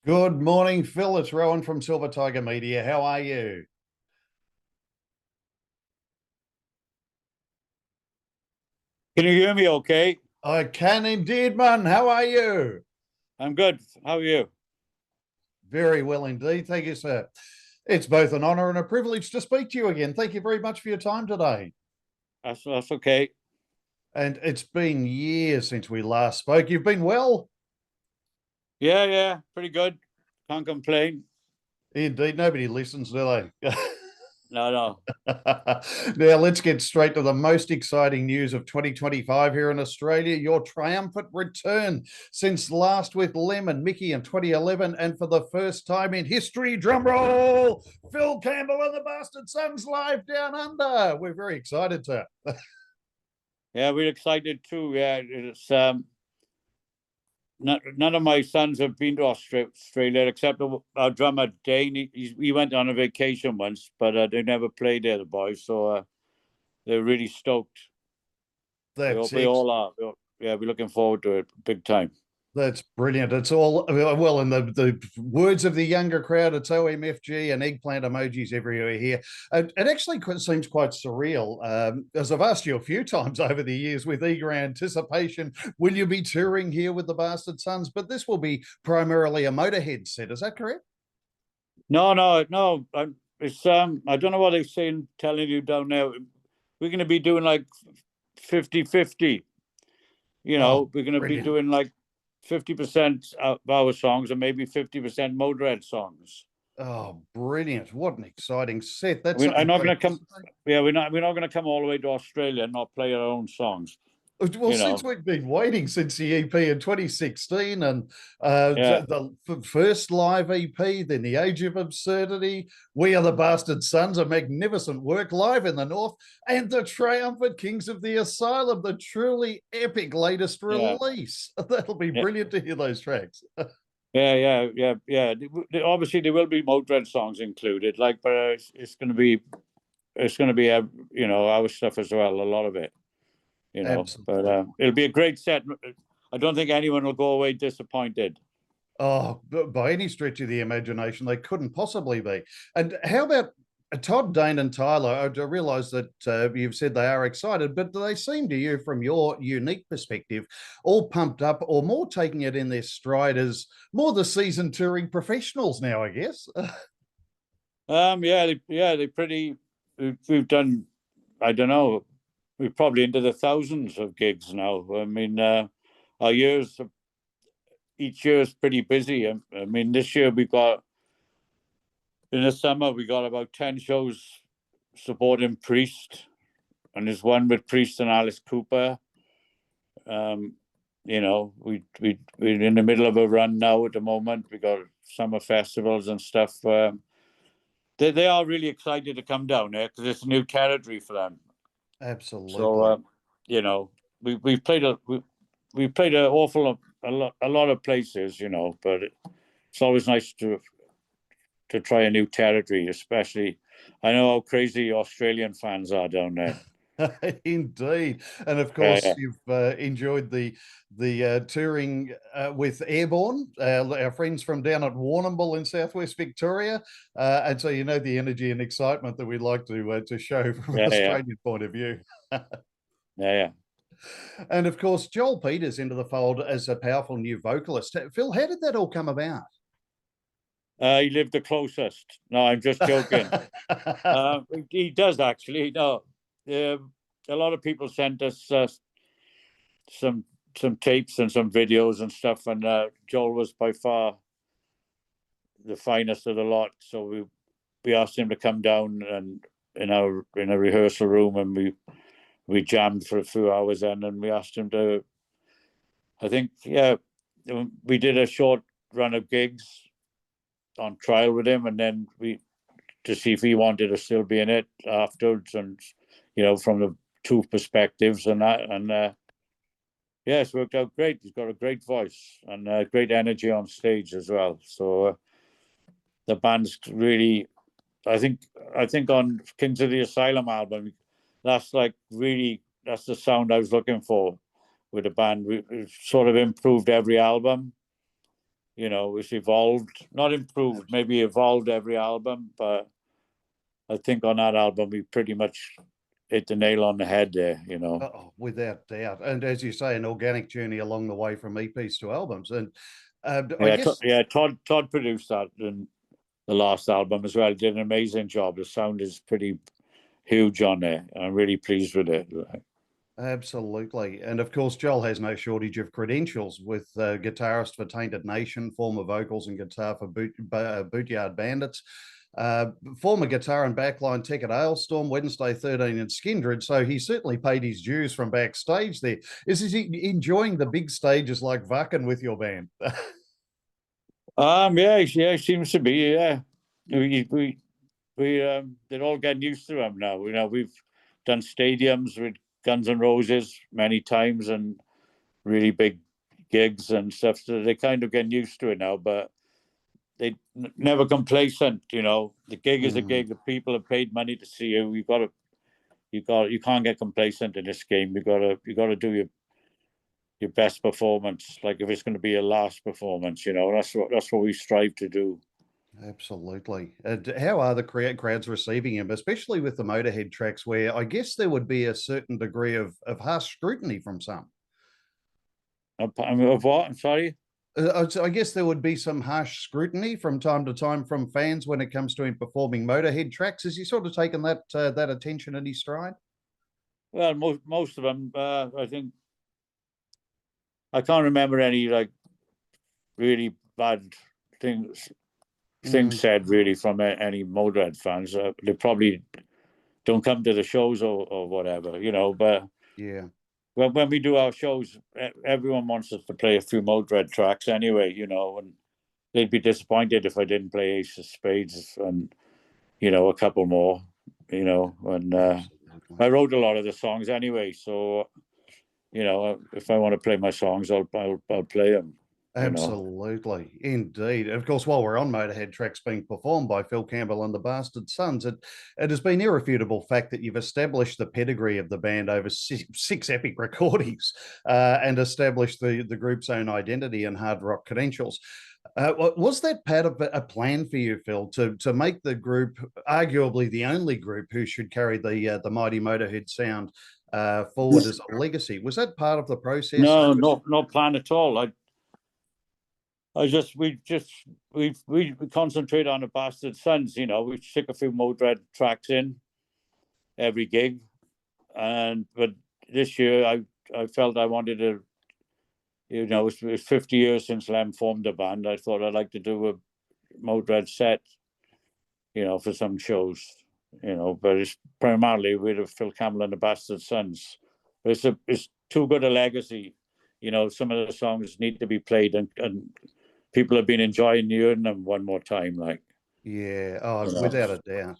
Good morning, Phil. It's Rowan from Silver Tiger Media. How are you? Can you hear me okay? I can indeed, man. How are you? I'm good. How are you? Very well indeed. Thank you, sir. It's both an honor and a privilege to speak to you again. Thank you very much for your time today. That's okay. And it's been years since we last spoke. You've been well? Yeah, pretty good. Can't complain. Indeed. Nobody listens, do they? No. Now, let's get straight to the most exciting news of 2025 here in Australia. Your triumphant return since last with Lem and Mickey in 2011. And for the first time in history, drumroll, Phil Campbell and the Bastard Sons live down under. We're very excited, sir. Yeah, we're excited too. Yeah, it's none of my sons have been to Australia except our drummer Dane. He went on a vacation once, but they never played there, the boys. So they're really stoked. That's We it. all are. Yeah, we're looking forward to it big time. That's brilliant. It's all well in the words of the younger crowd. It's OMFG and eggplant emojis everywhere here. It actually seems quite surreal, as I've asked you a few times over the years with eager anticipation. Will you be touring here with the Bastard Sons? But this will be primarily a Motörhead set. Is that correct? No. It's I don't know what they're saying, telling you down there. We're going to be doing like 50-50. Oh, We're going to be brilliant. doing like 50% of our songs and maybe 50% Motörhead songs. Oh, brilliant. What an exciting set. That's I'm something not to going to come. anticipate. Yeah, we're not going to come all the way to Australia and not play our own songs. Well, You since know. we've been waiting since the EP in 2016 and Yeah, the first live EP, then The Age of Absurdity, We Are the Bastard Sons, a magnificent work live in the North, and the Triumphant Kings of the Asylum, the truly epic latest yeah, release. That'll be yeah, brilliant to hear those tracks. yeah. Obviously, there will be Motörhead songs included. Like, but it's going to be our stuff as well. A lot of it. But Absolutely. it'll be a great set. I don't think anyone will go away disappointed. Oh, by any stretch of the imagination, they couldn't possibly be. And how about Todd, Dane, and Tyler? I realize that you've said they are excited, but do they seem to you, from your unique perspective, all pumped up or more taking it in their stride as more the seasoned touring professionals now, I guess? They pretty. We've done. I don't know. We're probably into the thousands of gigs now. I mean, our years. Each year is pretty busy. I mean, this year we got in the summer we got about 10 shows supporting Priest, and there's one with Priest and Alice Cooper. Um, we're in the middle of a run now at the moment. We got summer festivals and stuff. They are really excited to come down there because it's new territory for them. So Absolutely. we've played we played an awful a lot of places, but it's always nice to try a new territory, especially I know how crazy Australian fans are down there. Indeed, and of course Yeah, you've enjoyed the touring with Airborne, our friends from down at Warrnambool in Southwest Victoria, and so you know the energy and excitement that we'd like to show from an yeah, yeah, Australian point of view. yeah. And of course, Joel Peters into the fold as a powerful new vocalist. Phil, how did that all come about? He lived the closest. No, I'm just joking. He does actually. No, a lot of people sent us some some tapes and some videos and stuff, and Joel was by far the finest of the lot. So we asked him to come down and in a rehearsal room, and we jammed for a few hours then, and we asked him to. I think we did a short run of gigs on trial with him, and then we to see if he wanted to still be in it afterwards, and from the two perspectives and that, and yeah, it's worked out great. He's got a great voice and great energy on stage as well. So the band's really, I think on Kings of the Asylum album, that's like really that's the sound I was looking for with the band. We've sort of improved every album. You know, it's evolved, not improved, maybe evolved every album, but I think on that album we pretty much hit the nail on the head there, you know. Oh, without doubt. And as you say, an organic journey along the way from EPs to albums. And I Yeah, guess, Todd produced that in the last album as well. Did an amazing job. The sound is pretty huge on there. I'm really pleased with it. absolutely. And of course, Joel has no shortage of credentials with guitarist for Tainted Nation, former vocals and guitar for Bootyard Bandits, former guitar and backline tech at Ailstorm, Wednesday 13 and Skindred. So he certainly paid his dues from backstage there. Is he enjoying the big stages like Wacken with your band? Yeah, seems to be. Yeah, they're all getting used to him now. You know, we've done stadiums with Guns N' Roses many times and really big gigs and stuff. So they're kind of getting used to it now, but they never complacent. You know, the gig is a gig. The people have paid money to see you. You can't get complacent in this game. You got to do your best performance. Like if it's going to be your last performance, you know, that's what we strive to do. Absolutely. How are the crowds receiving him, especially with the Motörhead tracks, where I guess there would be a certain degree of harsh scrutiny from some? Of what? I'm sorry. I guess there would be some harsh scrutiny from time to time from fans when it comes to him performing Motörhead tracks. Has he sort of taken that attention in his stride? Well, most of them, I think I can't remember any like really bad things said really from any Motörhead fans. They probably don't come to the shows or whatever, you know. But yeah, when we do our shows, everyone wants us to play a few Motörhead tracks anyway, you know, and they'd be disappointed if I didn't play Ace of Spades and, you know, a couple more, you know. And I wrote a lot of the songs anyway, so, you know, if I want to play my songs, I'll play them. Absolutely, indeed. Of course, while we're on Motörhead tracks being performed by Phil Campbell and the Bastard Sons, it has been irrefutable fact that you've established the pedigree of the band over six epic recordings and established the group's own identity and hard rock credentials. Was that part of a plan for you, Phil, to make the group arguably the only group who should carry the mighty Motörhead sound forward as a legacy? Was that part of the process? No, no plan at all. We concentrate on the Bastard Sons, you know. We stick a few Motörhead tracks in every gig, but this year I felt I wanted to, you know, it was 50 years since Lem formed the band. I thought I'd like to do a Motörhead set, you know, for some shows, you know. But it's primarily with Phil Campbell and the Bastard Sons. But it's too good a legacy, you know. Some of the songs need to be played and people have been enjoying hearing them one more time, like. Yeah, without a doubt.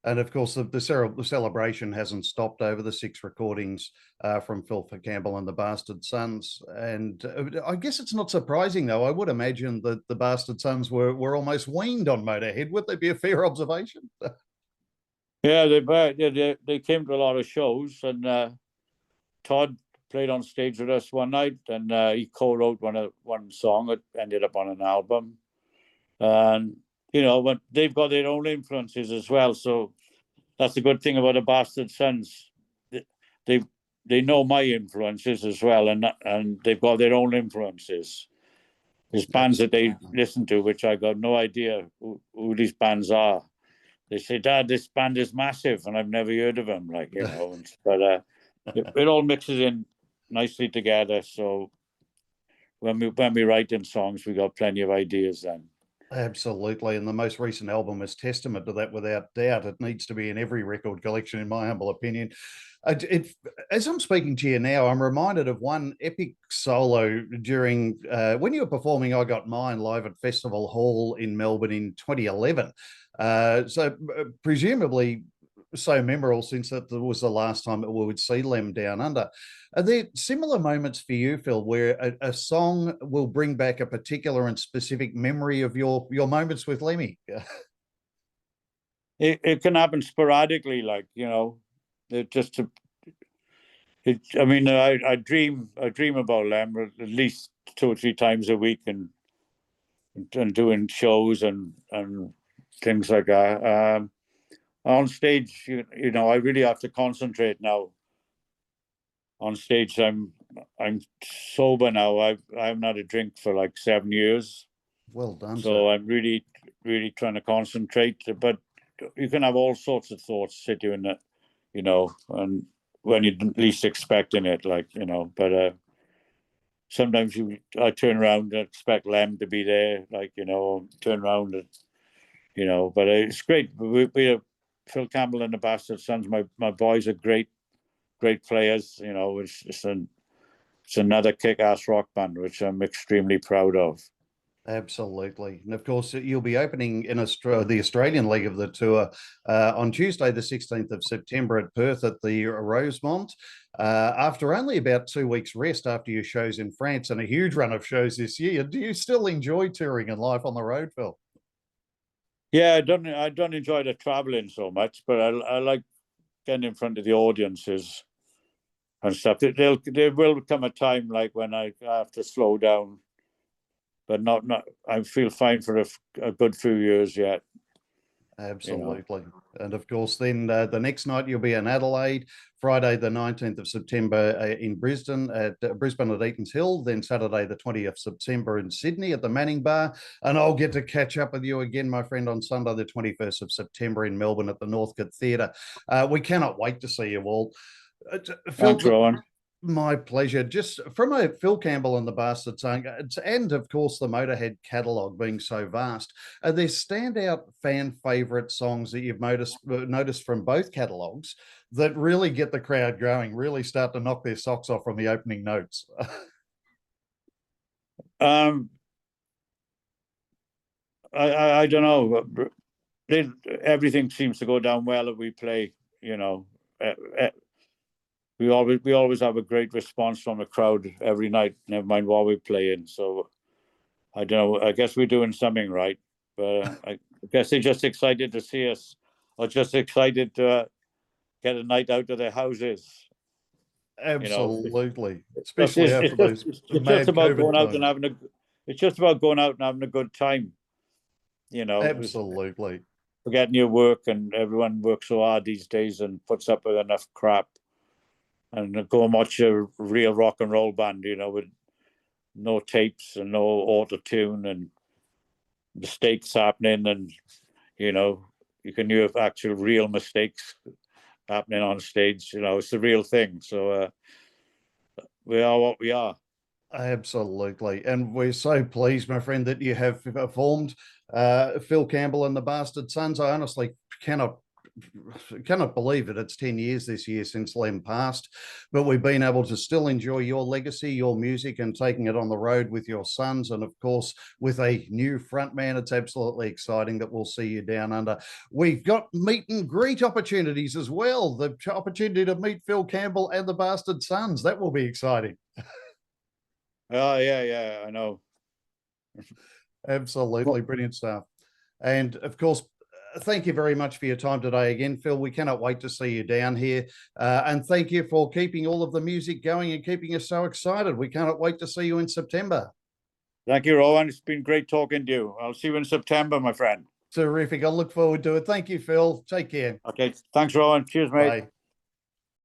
And of course, the celebration hasn't stopped over the 6 recordings from Phil Campbell and the Bastard Sons. And I guess it's not surprising, though. I would imagine that the Bastard Sons were almost weaned on Motörhead. Would they be a fair observation? Yeah, they came to a lot of shows, and Todd played on stage with us one night, and he co-wrote one song that ended up on an album. And you know, but they've got their own influences as well. So that's the good thing about the Bastard Sons. They know my influences as well, and they've got their own influences. There's bands that they listen to, which I got no idea who these bands are. They say, "Dad, this band is massive," and I've never heard of them. Like, you know, but it all mixes in nicely together. So when we write in songs, we got plenty of ideas then. Absolutely. And the most recent album is testament to that without doubt. It needs to be in every record collection, in my humble opinion. As I'm speaking to you now, I'm reminded of one epic solo during when you were performing I Got Mine live at Festival Hall in Melbourne in 2011. Presumably so memorable since that was the last time that we would see Lem Down Under. Are there similar moments for you, Phil, where a song will bring back a particular and specific memory of your moments with Lemmy? It can happen sporadically, like, you know. I mean, I dream about Lem at least 2 or 3 times a week, and and doing shows and things like that. On stage, you know, I really have to concentrate now. On stage, I'm sober now. I haven't had a drink for like 7 years. Well done, So sir. I'm really trying to concentrate. But you can have all sorts of thoughts hit you in the, you know, and when you're least expecting it, like, you know. But sometimes I turn around and expect Lem to be there, like, you know, turn around and, you know. But it's great. We have Phil Campbell and the Bastard Sons. My boys are great players. You know, it's another kick-ass rock band, which I'm extremely proud of. Absolutely. And of course, you'll be opening in the Australian leg of the tour on Tuesday, the 16th of September at Perth at the Rosemount. After only about 2 weeks rest after your shows in France and a huge run of shows this year, do you still enjoy touring and life on the road, Phil? Yeah, I don't enjoy the traveling so much, but I like getting in front of the audiences and stuff. There will come a time like when I have to slow down, but not. I feel fine for a good few years yet. Absolutely. You know. And of course, then the next night you'll be in Adelaide, Friday, the 19th of September in Brisbane at Eatons Hill, then Saturday, the 20th of September in Sydney at the Manning Bar. And I'll get to catch up with you again, my friend, on Sunday, the 21st of September in Melbourne at the Northcote Theatre. We cannot wait to see you all. Phil, thanks, Rowan. My pleasure. Just from a Phil Campbell and the Bastard Sons, and of course the Motörhead catalogue being so vast, are there standout fan favourite songs that you've noticed from both catalogues that really get the crowd going, really start to knock their socks off from the opening notes? I don't know. Everything seems to go down well if we play. You know. We always have a great response from the crowd every night, never mind what we're playing. So I don't know. I guess we're doing something right. But I guess they're just excited to see us, or just excited to get a night out of their houses. Absolutely, you know, especially after those mad COVID times. It's just about going out and having a good time. You know, absolutely. Forgetting your work, and everyone works so hard these days and puts up with enough crap. And go and watch a real rock and roll band, you know, with no tapes and no auto-tune and mistakes happening. And, you know, you can hear actual real mistakes happening on stage. You know, it's the real thing. So we are what we are. Absolutely. And we're so pleased, my friend, that you have formed Phil Campbell and the Bastard Sons. I honestly cannot believe it. It's 10 years this year since Lem passed, but we've been able to still enjoy your legacy, your music, and taking it on the road with your sons. And of course, with a new frontman, it's absolutely exciting that we'll see you down under. We've got meet and greet opportunities as well. The opportunity to meet Phil Campbell and the Bastard Sons. That will be exciting. Oh, yeah, I know. Absolutely. Brilliant stuff. And of course, thank you very much for your time today again, Phil. We cannot wait to see you down here. And thank you for keeping all of the music going and keeping us so excited. We cannot wait to see you in September. Thank you, Rowan. It's been great talking to you. I'll see you in September, my friend. Terrific. I look forward to it. Thank you, Phil. Take care. Okay. Thanks, Rowan. Cheers, mate. Bye.